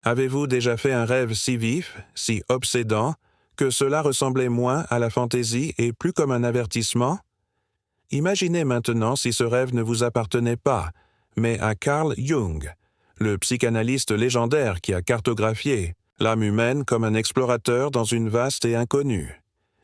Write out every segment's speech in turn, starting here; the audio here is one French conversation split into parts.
Avez-vous déjà fait un rêve si vif, si obsédant, que cela ressemblait moins à la fantaisie et plus comme un avertissement? Imaginez maintenant si ce rêve ne vous appartenait pas, mais à Carl Jung, le psychanalyste légendaire qui a cartographié l'âme humaine comme un explorateur dans une vaste et inconnue.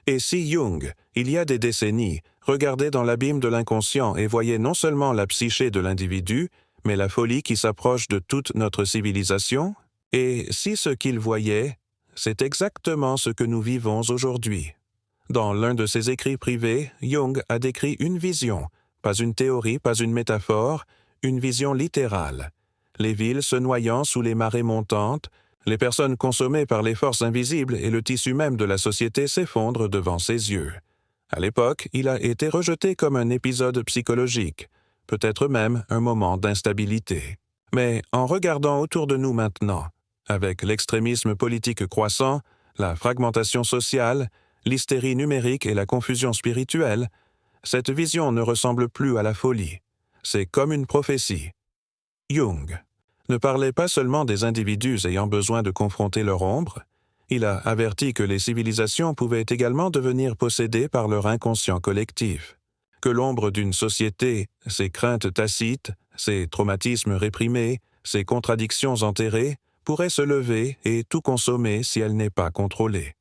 Et si Jung, il y a des décennies, regardait dans l'abîme de l'inconscient et voyait non seulement la psyché de l'individu, mais la folie qui s'approche de toute notre civilisation? Et si ce qu'il voyait, c'est exactement ce que nous vivons aujourd'hui? Dans l'un de ses écrits privés, Jung a décrit une vision, pas une théorie, pas une métaphore, une vision littérale. Les villes se noyant sous les marées montantes, les personnes consommées par les forces invisibles et le tissu même de la société s'effondrent devant ses yeux. À l'époque, il a été rejeté comme un épisode psychologique, peut-être même un moment d'instabilité. Mais en regardant autour de nous maintenant, avec l'extrémisme politique croissant, la fragmentation sociale, l'hystérie numérique et la confusion spirituelle, cette vision ne ressemble plus à la folie. C'est comme une prophétie. Jung ne parlait pas seulement des individus ayant besoin de confronter leur ombre, il a averti que les civilisations pouvaient également devenir possédées par leur inconscient collectif, que l'ombre d'une société, ses craintes tacites, ses traumatismes réprimés, ses contradictions enterrées, pourrait se lever et tout consommer si elle n'est pas contrôlée.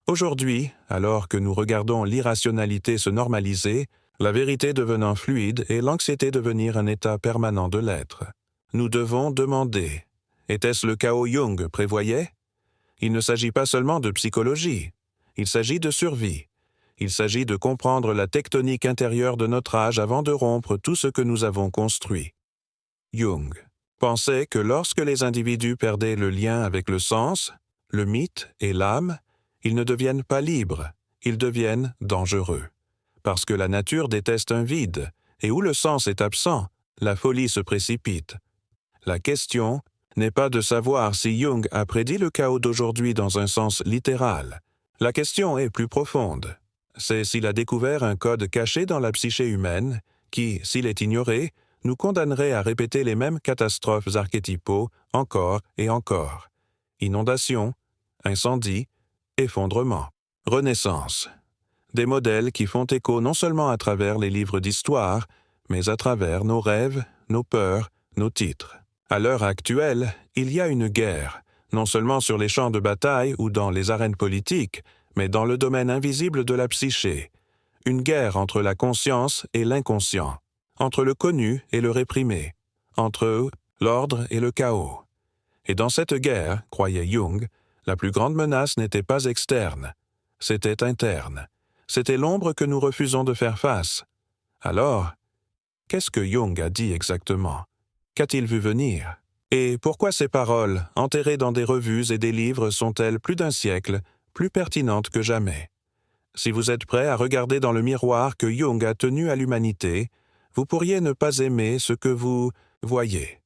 Aujourd'hui, alors que nous regardons l'irrationalité se normaliser, la vérité devenant fluide et l'anxiété devenir un état permanent de l'être, nous devons demander, était-ce le chaos Jung prévoyait? Il ne s'agit pas seulement de psychologie, il s'agit de survie. Il s'agit de comprendre la tectonique intérieure de notre âge avant de rompre tout ce que nous avons construit. Jung pensait que lorsque les individus perdaient le lien avec le sens, le mythe et l'âme, ils ne deviennent pas libres, ils deviennent dangereux. Parce que la nature déteste un vide, et où le sens est absent, la folie se précipite. La question n'est pas de savoir si Jung a prédit le chaos d'aujourd'hui dans un sens littéral. La question est plus profonde. C'est s'il a découvert un code caché dans la psyché humaine qui, s'il est ignoré, nous condamnerait à répéter les mêmes catastrophes archétypaux encore et encore. Inondations, incendies, effondrements, renaissance. Des modèles qui font écho non seulement à travers les livres d'histoire, mais à travers nos rêves, nos peurs, nos titres. À l'heure actuelle, il y a une guerre, non seulement sur les champs de bataille ou dans les arènes politiques, mais dans le domaine invisible de la psyché. Une guerre entre la conscience et l'inconscient, entre le connu et le réprimé, entre l'ordre et le chaos. Et dans cette guerre, croyait Jung, la plus grande menace n'était pas externe, c'était interne. C'était l'ombre que nous refusons de faire face. Alors, qu'est-ce que Jung a dit exactement? Qu'a-t-il vu venir? Et pourquoi ces paroles, enterrées dans des revues et des livres, sont-elles plus d'un siècle, plus pertinentes que jamais? Si vous êtes prêt à regarder dans le miroir que Jung a tenu à l'humanité, vous pourriez ne pas aimer ce que vous voyez.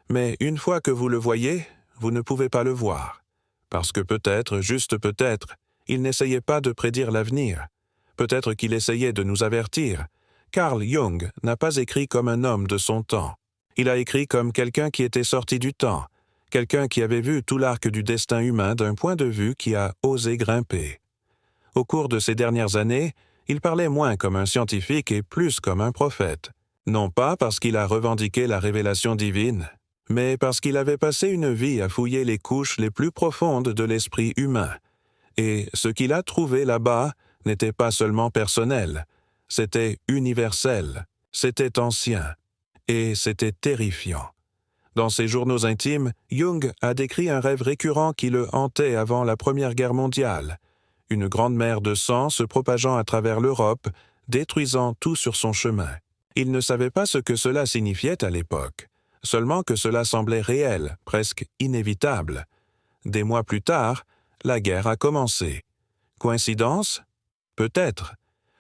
Mais une fois que vous le voyez, vous ne pouvez pas le voir. Parce que peut-être, juste peut-être, il n'essayait pas de prédire l'avenir. Peut-être qu'il essayait de nous avertir. Carl Jung n'a pas écrit comme un homme de son temps. Il a écrit comme quelqu'un qui était sorti du temps, quelqu'un qui avait vu tout l'arc du destin humain d'un point de vue qui a osé grimper. Au cours de ces dernières années, il parlait moins comme un scientifique et plus comme un prophète. Non pas parce qu'il a revendiqué la révélation divine, mais parce qu'il avait passé une vie à fouiller les couches les plus profondes de l'esprit humain. Et ce qu'il a trouvé là-bas n'était pas seulement personnel, c'était universel, c'était ancien, et c'était terrifiant. Dans ses journaux intimes, Jung a décrit un rêve récurrent qui le hantait avant la Première Guerre mondiale, une grande mer de sang se propageant à travers l'Europe, détruisant tout sur son chemin. Il ne savait pas ce que cela signifiait à l'époque, seulement que cela semblait réel, presque inévitable. Des mois plus tard, la guerre a commencé. Coïncidence? Peut-être.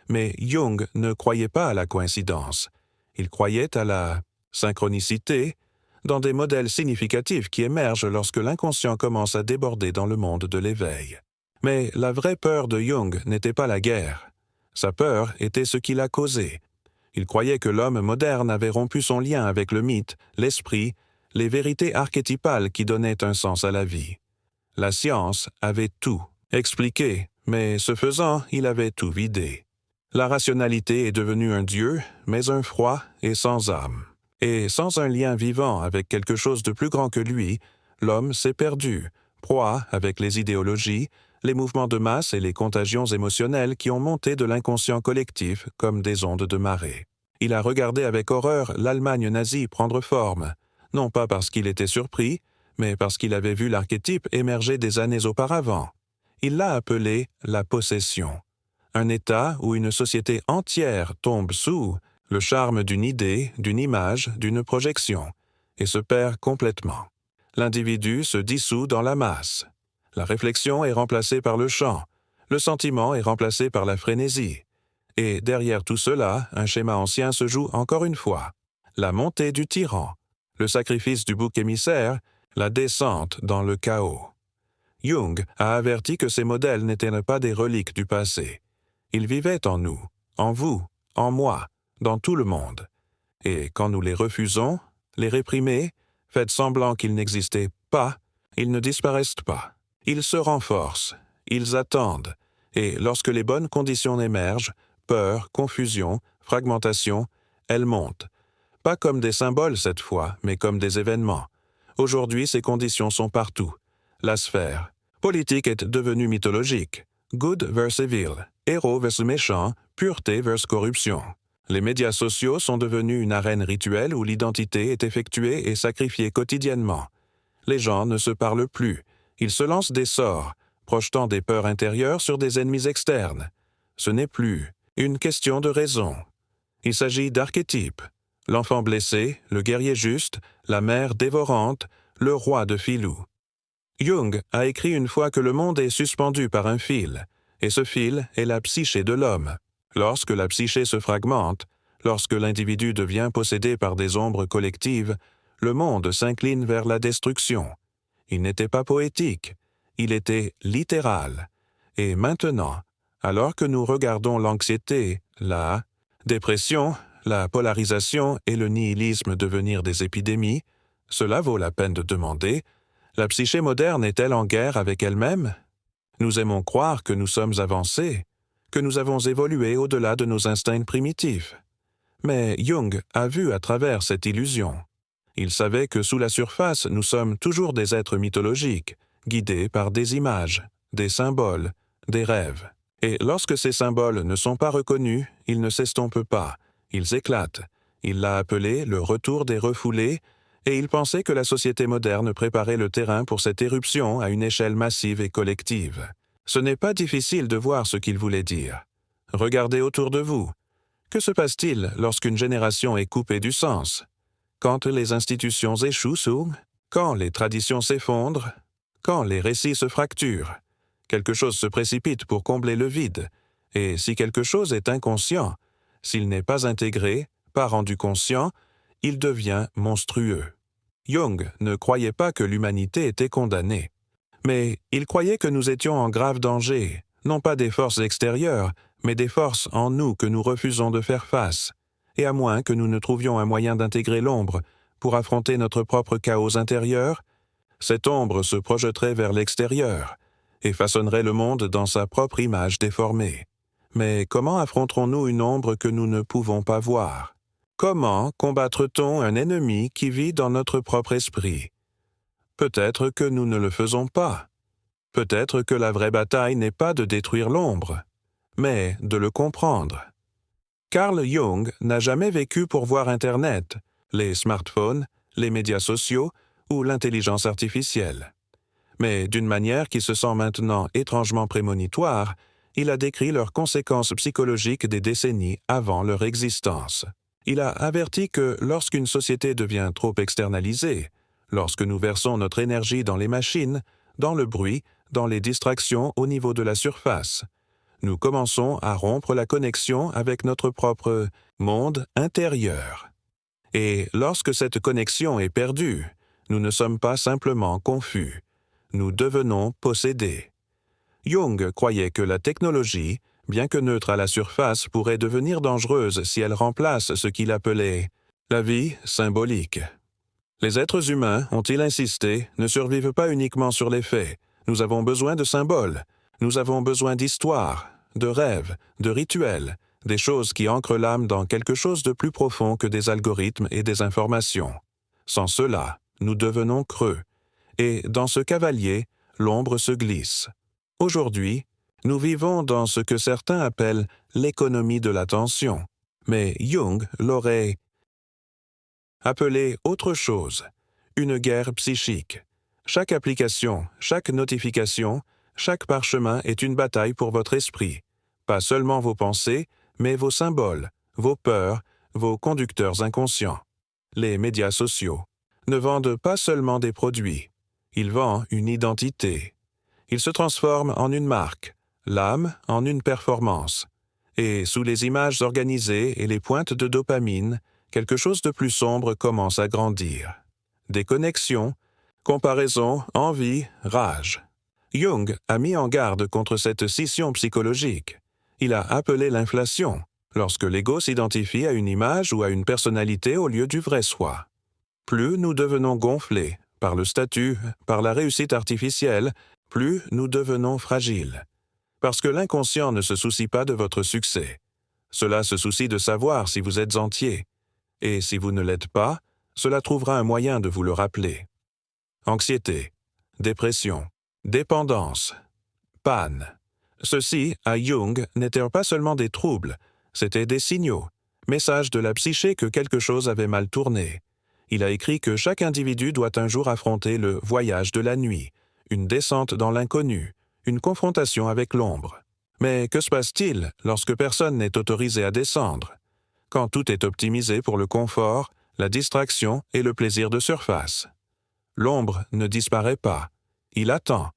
Mais Jung ne croyait pas à la coïncidence. Il croyait à la synchronicité, dans des modèles significatifs qui émergent lorsque l'inconscient commence à déborder dans le monde de l'éveil. Mais la vraie peur de Jung n'était pas la guerre. Sa peur était ce qui l'a causée. Il croyait que l'homme moderne avait rompu son lien avec le mythe, l'esprit, les vérités archétypales qui donnaient un sens à la vie. La science avait tout expliqué, mais ce faisant, il avait tout vidé. La rationalité est devenue un dieu, mais un froid et sans âme. Et sans un lien vivant avec quelque chose de plus grand que lui, l'homme s'est perdu, proie avec les idéologies, les mouvements de masse et les contagions émotionnelles qui ont monté de l'inconscient collectif comme des ondes de marée. Il a regardé avec horreur l'Allemagne nazie prendre forme, non pas parce qu'il était surpris, mais parce qu'il avait vu l'archétype émerger des années auparavant. Il l'a appelé la possession. Un état où une société entière tombe sous le charme d'une idée, d'une image, d'une projection, et se perd complètement. L'individu se dissout dans la masse. La réflexion est remplacée par le chant, le sentiment est remplacé par la frénésie. Et derrière tout cela, un schéma ancien se joue encore une fois. La montée du tyran, le sacrifice du bouc émissaire, la descente dans le chaos. Jung a averti que ces modèles n'étaient pas des reliques du passé. Ils vivaient en nous, en vous, en moi, dans tout le monde. Et quand nous les refusons, les réprimer, faites semblant qu'ils n'existaient pas, ils ne disparaissent pas. Ils se renforcent, ils attendent, et lorsque les bonnes conditions émergent, peur, confusion, fragmentation, elles montent. Pas comme des symboles cette fois, mais comme des événements. Aujourd'hui, ces conditions sont partout. La sphère politique est devenue mythologique. Good versus evil, héros versus méchant, pureté versus corruption. Les médias sociaux sont devenus une arène rituelle où l'identité est effectuée et sacrifiée quotidiennement. Les gens ne se parlent plus. Ils se lancent des sorts, projetant des peurs intérieures sur des ennemis externes. Ce n'est plus une question de raison. Il s'agit d'archétypes. L'enfant blessé, le guerrier juste, la mère dévorante, le roi de filou. Jung a écrit une fois que le monde est suspendu par un fil, et ce fil est la psyché de l'homme. Lorsque la psyché se fragmente, lorsque l'individu devient possédé par des ombres collectives, le monde s'incline vers la destruction. Il n'était pas poétique, il était littéral. Et maintenant, alors que nous regardons l'anxiété, la dépression, la polarisation et le nihilisme devenir des épidémies, cela vaut la peine de demander: la psyché moderne est-elle en guerre avec elle-même? Nous aimons croire que nous sommes avancés, que nous avons évolué au-delà de nos instincts primitifs. Mais Jung a vu à travers cette illusion. Il savait que sous la surface, nous sommes toujours des êtres mythologiques, guidés par des images, des symboles, des rêves. Et lorsque ces symboles ne sont pas reconnus, ils ne s'estompent pas, ils éclatent. Il l'a appelé le retour des refoulés, et il pensait que la société moderne préparait le terrain pour cette éruption à une échelle massive et collective. Ce n'est pas difficile de voir ce qu'il voulait dire. Regardez autour de vous. Que se passe-t-il lorsqu'une génération est coupée du sens? Quand les institutions échouent, quand les traditions s'effondrent, quand les récits se fracturent, quelque chose se précipite pour combler le vide, et si quelque chose est inconscient, s'il n'est pas intégré, pas rendu conscient, il devient monstrueux. Jung ne croyait pas que l'humanité était condamnée, mais il croyait que nous étions en grave danger, non pas des forces extérieures, mais des forces en nous que nous refusons de faire face, et à moins que nous ne trouvions un moyen d'intégrer l'ombre pour affronter notre propre chaos intérieur, cette ombre se projetterait vers l'extérieur et façonnerait le monde dans sa propre image déformée. Mais comment affronterons-nous une ombre que nous ne pouvons pas voir? Comment combattre-t-on un ennemi qui vit dans notre propre esprit? Peut-être que nous ne le faisons pas. Peut-être que la vraie bataille n'est pas de détruire l'ombre, mais de le comprendre. Carl Jung n'a jamais vécu pour voir Internet, les smartphones, les médias sociaux ou l'intelligence artificielle. Mais d'une manière qui se sent maintenant étrangement prémonitoire, il a décrit leurs conséquences psychologiques des décennies avant leur existence. Il a averti que lorsqu'une société devient trop externalisée, lorsque nous versons notre énergie dans les machines, dans le bruit, dans les distractions au niveau de la surface, nous commençons à rompre la connexion avec notre propre monde intérieur. Et lorsque cette connexion est perdue, nous ne sommes pas simplement confus, nous devenons possédés. Jung croyait que la technologie, bien que neutre à la surface, pourrait devenir dangereuse si elle remplace ce qu'il appelait la vie symbolique. Les êtres humains, ont-ils insisté, ne survivent pas uniquement sur les faits. Nous avons besoin de symboles. Nous avons besoin d'histoires, de rêves, de rituels, des choses qui ancrent l'âme dans quelque chose de plus profond que des algorithmes et des informations. Sans cela, nous devenons creux. Et dans ce cavalier, l'ombre se glisse. Aujourd'hui, nous vivons dans ce que certains appellent l'économie de l'attention. Mais Jung l'aurait appelé autre chose, une guerre psychique. Chaque application, chaque notification, chaque parchemin est une bataille pour votre esprit. Pas seulement vos pensées, mais vos symboles, vos peurs, vos conducteurs inconscients. Les médias sociaux ne vendent pas seulement des produits. Ils vendent une identité. Ils se transforment en une marque, l'âme en une performance. Et sous les images organisées et les pointes de dopamine, quelque chose de plus sombre commence à grandir. Des connexions, comparaisons, envie, rage. Jung a mis en garde contre cette scission psychologique. Il a appelé l'inflation, lorsque l'ego s'identifie à une image ou à une personnalité au lieu du vrai soi. Plus nous devenons gonflés par le statut, par la réussite artificielle, plus nous devenons fragiles. Parce que l'inconscient ne se soucie pas de votre succès. Cela se soucie de savoir si vous êtes entier. Et si vous ne l'êtes pas, cela trouvera un moyen de vous le rappeler. Anxiété, dépression, dépendance, panne. Ceci, à Jung, n'étaient pas seulement des troubles, c'étaient des signaux, messages de la psyché que quelque chose avait mal tourné. Il a écrit que chaque individu doit un jour affronter le voyage de la nuit, une descente dans l'inconnu, une confrontation avec l'ombre. Mais que se passe-t-il lorsque personne n'est autorisé à descendre? Quand tout est optimisé pour le confort, la distraction et le plaisir de surface. L'ombre ne disparaît pas, il attend,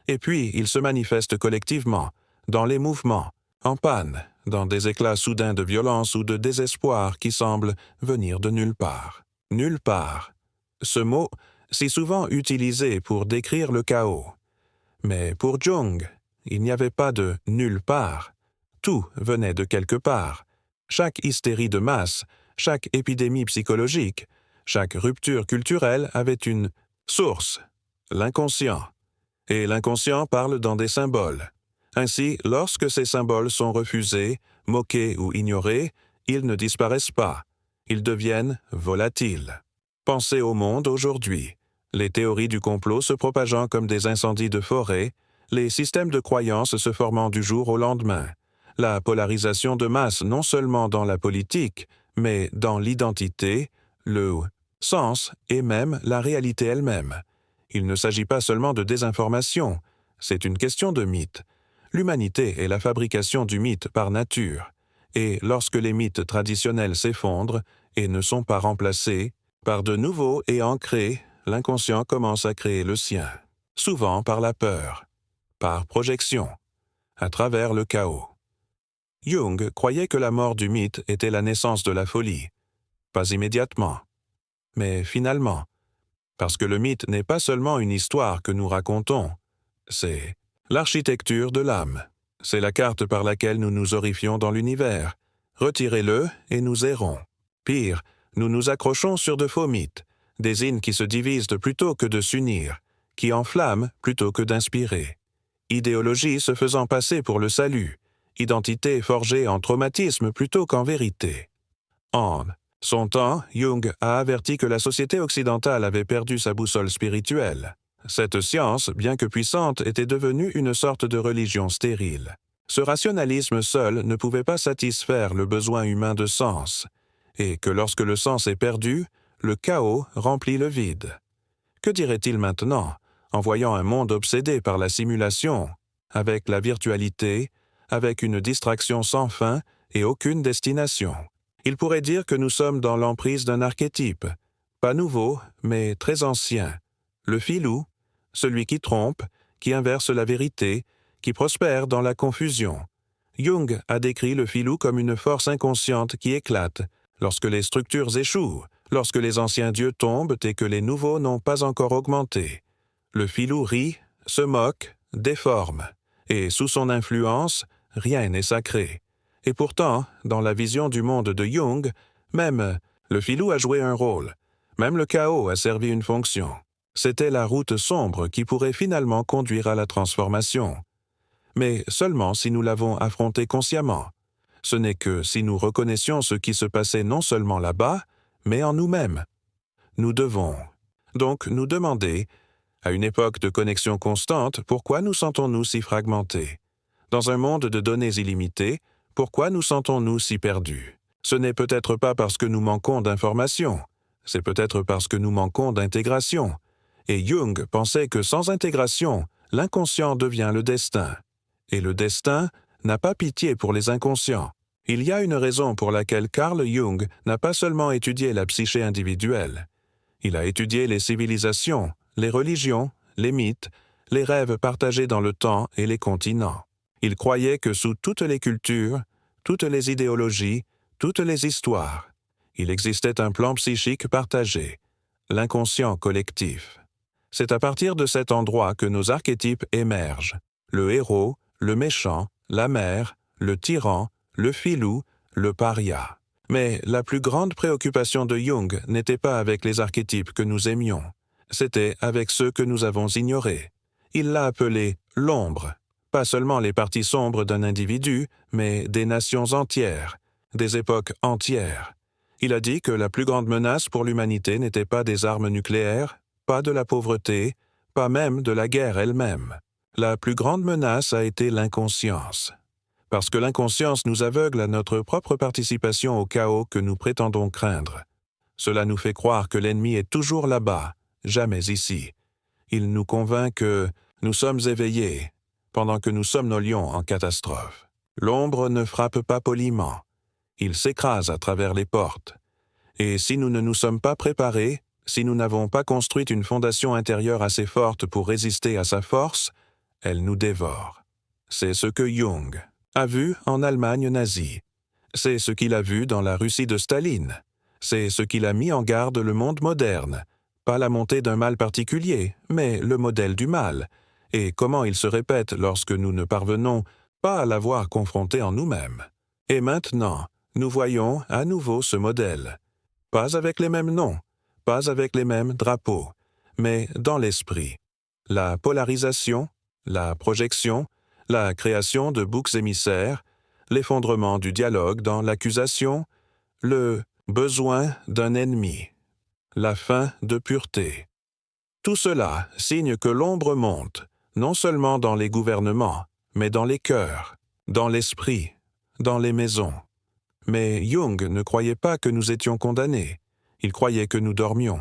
et puis il se manifeste collectivement, dans les mouvements, en panne, dans des éclats soudains de violence ou de désespoir qui semblent venir de nulle part. Nulle part. Ce mot, si souvent utilisé pour décrire le chaos. Mais pour Jung, il n'y avait pas de nulle part. Tout venait de quelque part. Chaque hystérie de masse, chaque épidémie psychologique, chaque rupture culturelle avait une source, l'inconscient. Et l'inconscient parle dans des symboles. Ainsi, lorsque ces symboles sont refusés, moqués ou ignorés, ils ne disparaissent pas. Ils deviennent volatiles. Pensez au monde aujourd'hui. Les théories du complot se propageant comme des incendies de forêt, les systèmes de croyances se formant du jour au lendemain, la polarisation de masse non seulement dans la politique, mais dans l'identité, le sens et même la réalité elle-même. Il ne s'agit pas seulement de désinformation, c'est une question de mythe. L'humanité est la fabrication du mythe par nature, et lorsque les mythes traditionnels s'effondrent et ne sont pas remplacés par de nouveaux et ancrés, l'inconscient commence à créer le sien, souvent par la peur, par projection, à travers le chaos. Jung croyait que la mort du mythe était la naissance de la folie. Pas immédiatement, mais finalement, parce que le mythe n'est pas seulement une histoire que nous racontons, c'est l'architecture de l'âme. C'est la carte par laquelle nous nous horrifions dans l'univers. Retirez-le et nous errons. Pire, nous nous accrochons sur de faux mythes, des hymnes qui se divisent plutôt que de s'unir, qui enflamment plutôt que d'inspirer. Idéologie se faisant passer pour le salut, identité forgée en traumatisme plutôt qu'en vérité. En son temps, Jung a averti que la société occidentale avait perdu sa boussole spirituelle. Cette science, bien que puissante, était devenue une sorte de religion stérile. Ce rationalisme seul ne pouvait pas satisfaire le besoin humain de sens, et que lorsque le sens est perdu, le chaos remplit le vide. Que dirait-il maintenant, en voyant un monde obsédé par la simulation, avec la virtualité, avec une distraction sans fin et aucune destination? Il pourrait dire que nous sommes dans l'emprise d'un archétype, pas nouveau, mais très ancien. Le filou, celui qui trompe, qui inverse la vérité, qui prospère dans la confusion. Jung a décrit le filou comme une force inconsciente qui éclate, lorsque les structures échouent, lorsque les anciens dieux tombent et que les nouveaux n'ont pas encore augmenté. Le filou rit, se moque, déforme, et sous son influence, rien n'est sacré. Et pourtant, dans la vision du monde de Jung, même le filou a joué un rôle. Même le chaos a servi une fonction. C'était la route sombre qui pourrait finalement conduire à la transformation. Mais seulement si nous l'avons affronté consciemment. Ce n'est que si nous reconnaissions ce qui se passait non seulement là-bas, mais en nous-mêmes. Nous devons donc nous demander, à une époque de connexion constante, pourquoi nous sentons-nous si fragmentés? Dans un monde de données illimitées, pourquoi nous sentons-nous si perdus? Ce n'est peut-être pas parce que nous manquons d'informations, c'est peut-être parce que nous manquons d'intégration. Et Jung pensait que sans intégration, l'inconscient devient le destin. Et le destin n'a pas pitié pour les inconscients. Il y a une raison pour laquelle Carl Jung n'a pas seulement étudié la psyché individuelle. Il a étudié les civilisations, les religions, les mythes, les rêves partagés dans le temps et les continents. Il croyait que sous toutes les cultures, toutes les idéologies, toutes les histoires, il existait un plan psychique partagé, l'inconscient collectif. C'est à partir de cet endroit que nos archétypes émergent. Le héros, le méchant, la mère, le tyran, le filou, le paria. Mais la plus grande préoccupation de Jung n'était pas avec les archétypes que nous aimions, c'était avec ceux que nous avons ignorés. Il l'a appelé l'ombre, pas seulement les parties sombres d'un individu, mais des nations entières, des époques entières. Il a dit que la plus grande menace pour l'humanité n'était pas des armes nucléaires, pas de la pauvreté, pas même de la guerre elle-même. La plus grande menace a été l'inconscience. Parce que l'inconscience nous aveugle à notre propre participation au chaos que nous prétendons craindre. Cela nous fait croire que l'ennemi est toujours là-bas, jamais ici. Il nous convainc que nous sommes éveillés, pendant que nous somnolions en catastrophe. L'ombre ne frappe pas poliment. Il s'écrase à travers les portes. Et si nous ne nous sommes pas préparés, si nous n'avons pas construit une fondation intérieure assez forte pour résister à sa force, elle nous dévore. C'est ce que Jung a vu en Allemagne nazie. C'est ce qu'il a vu dans la Russie de Staline. C'est ce qu'il a mis en garde le monde moderne. Pas la montée d'un mal particulier, mais le modèle du mal. Et comment il se répète lorsque nous ne parvenons pas à l'avoir confronté en nous-mêmes. Et maintenant, nous voyons à nouveau ce modèle. Pas avec les mêmes noms, pas avec les mêmes drapeaux, mais dans l'esprit. La polarisation, la projection, la création de boucs émissaires, l'effondrement du dialogue dans l'accusation, le besoin d'un ennemi, la fin de pureté. Tout cela signe que l'ombre monte, non seulement dans les gouvernements, mais dans les cœurs, dans l'esprit, dans les maisons. Mais Jung ne croyait pas que nous étions condamnés, il croyait que nous dormions.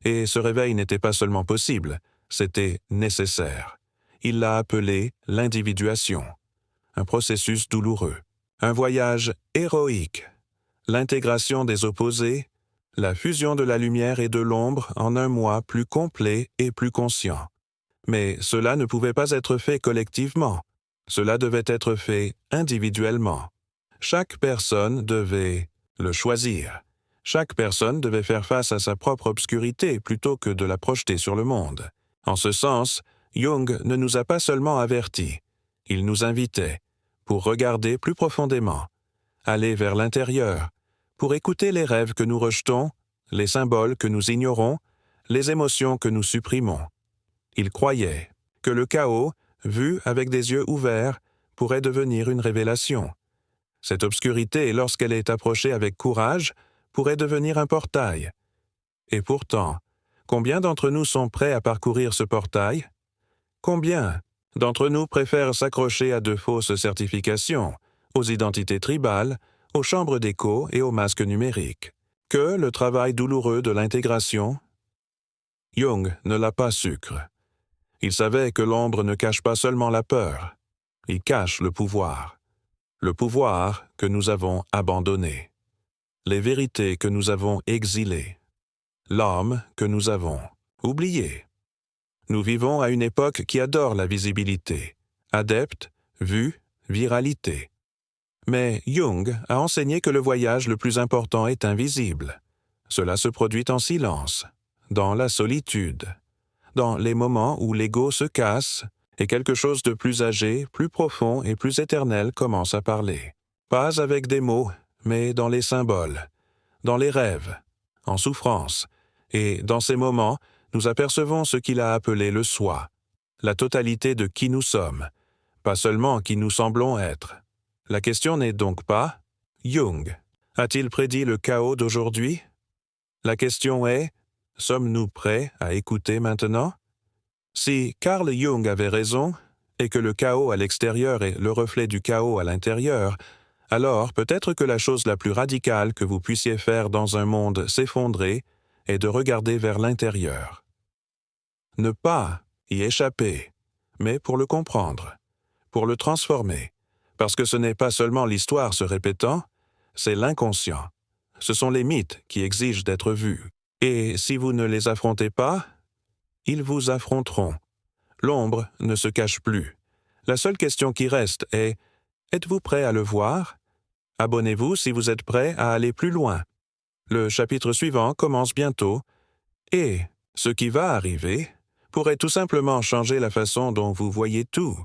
Et ce réveil n'était pas seulement possible, c'était nécessaire. Il l'a appelé l'individuation, un processus douloureux, un voyage héroïque, l'intégration des opposés, la fusion de la lumière et de l'ombre en un moi plus complet et plus conscient. Mais cela ne pouvait pas être fait collectivement, cela devait être fait individuellement. Chaque personne devait le choisir. Chaque personne devait faire face à sa propre obscurité plutôt que de la projeter sur le monde. En ce sens, Jung ne nous a pas seulement avertis, il nous invitait, pour regarder plus profondément, aller vers l'intérieur, pour écouter les rêves que nous rejetons, les symboles que nous ignorons, les émotions que nous supprimons. Il croyait que le chaos, vu avec des yeux ouverts, pourrait devenir une révélation. Cette obscurité, lorsqu'elle est approchée avec courage, pourrait devenir un portail. Et pourtant, combien d'entre nous sont prêts à parcourir ce portail? Combien d'entre nous préfèrent s'accrocher à de fausses certifications, aux identités tribales, aux chambres d'écho et aux masques numériques, que le travail douloureux de l'intégration? Jung ne l'a pas sucre. Il savait que l'ombre ne cache pas seulement la peur, il cache le pouvoir que nous avons abandonné, les vérités que nous avons exilées, l'âme que nous avons oubliée. Nous vivons à une époque qui adore la visibilité, adepte, vue, viralité. Mais Jung a enseigné que le voyage le plus important est invisible. Cela se produit en silence, dans la solitude, dans les moments où l'ego se casse et quelque chose de plus âgé, plus profond et plus éternel commence à parler. Pas avec des mots, mais dans les symboles, dans les rêves, en souffrance, Et dans ces moments, nous apercevons ce qu'il a appelé le soi, la totalité de qui nous sommes, pas seulement qui nous semblons être. La question n'est donc pas « Jung a-t-il prédit le chaos d'aujourd'hui ?» La question est « Sommes-nous prêts à écouter maintenant ?» Si Carl Jung avait raison, et que le chaos à l'extérieur est le reflet du chaos à l'intérieur, alors peut-être que la chose la plus radicale que vous puissiez faire dans un monde s'effondrer est de regarder vers l'intérieur. Ne pas y échapper, mais pour le comprendre, pour le transformer, parce que ce n'est pas seulement l'histoire se répétant, c'est l'inconscient. Ce sont les mythes qui exigent d'être vus. Et si vous ne les affrontez pas, ils vous affronteront. L'ombre ne se cache plus. La seule question qui reste est « Êtes-vous prêt à le voir ?» Abonnez-vous si vous êtes prêt à aller plus loin. Le chapitre suivant commence bientôt, et ce qui va arriver pourrait tout simplement changer la façon dont vous voyez tout.